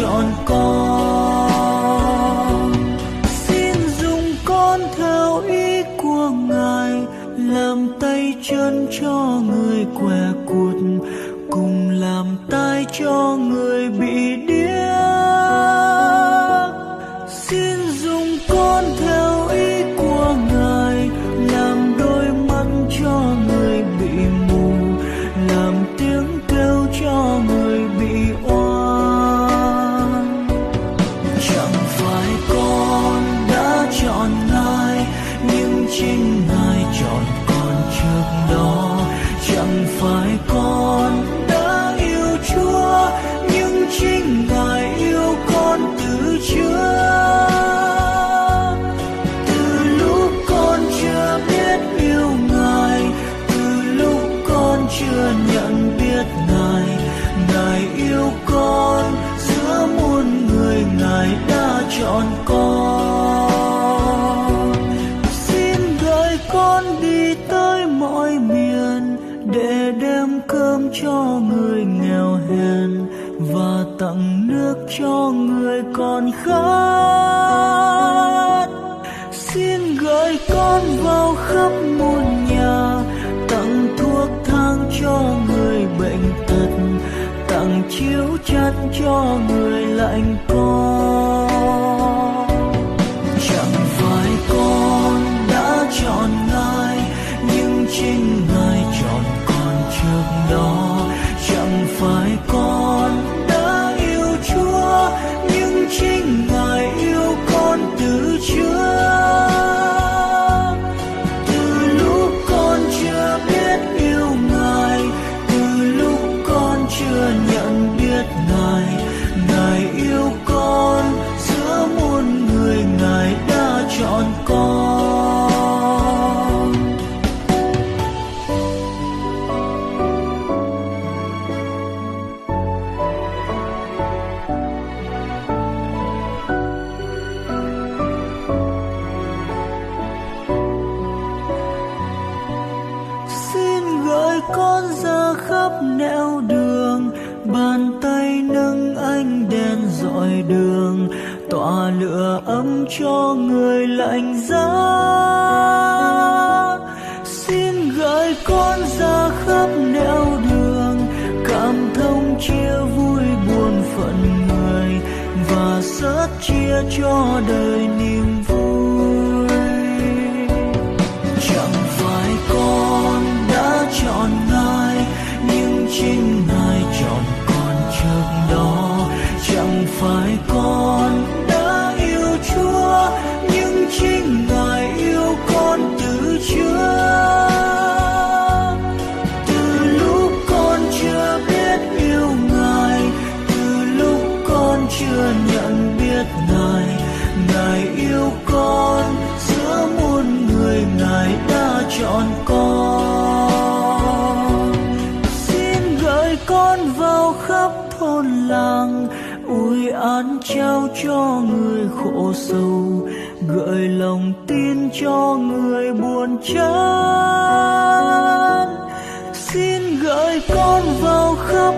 chọn con. Xin dùng con theo ý của Ngài, làm tay chân cho người què cụt, cùng làm tai cho người bị điếc. Xin dùng con theo ý của Ngài, làm đôi mắt cho người bị mù, làm tiếng kêu cho người bị oan. Chẳng phải con đã chọn Ngài, nhưng chính Ngài chọn con trước đó. Chẳng phải con đã yêu Chúa, nhưng chính Ngài yêu con từ trước. Từ lúc con chưa biết yêu Ngài, từ lúc con chưa nhận biết Ngài, Ngài yêu con giữa muôn người, Ngài đã chọn con. Xin gửi con đi tới mọi miền, để đem cơm cho người nghèo hèn, và tặng nước cho người còn khát. Xin gửi con vào khắp muôn nhà, tặng thuốc thang cho người bệnh tật, tặng chiếu chăn cho người lạnh co. Chẳng phải con đã chọn Ngài, nhưng chính Ngài chọn con trước đó. Chẳng phải con đã yêu Chúa, nhưng chính Ngài yêu con từ trước. Từ lúc con chưa biết yêu Ngài, từ lúc con chưa nhận biết Ngài, Ngài yêu con giữa muôn người, Ngài đã chọn con. Xin gửi con ra khắp nẻo đường, bàn tay nâng ánh đèn dọi đường, tỏa lửa ấm cho người lạnh giá. Xin gửi con ra khắp nẻo đường, cảm thông chia vui buồn phận người, và sớt chia cho đời niềm vui. Chẳng phải con đã chọn Ngài, nhưng chính Ngài chọn con trước đó. Chẳng phải con đã yêu Chúa, nhưng chính Ngài yêu con từ trước. Từ lúc con chưa biết yêu Ngài, từ lúc con chưa nhận biết Ngài, Ngài yêu con giữa muôn người, Ngài đã chọn con. Xin gửi con vào khắp thôn làng, ủi an trao cho người khổ sầu, gợi lòng tin cho người buồn chán. Xin gửi con vào khắp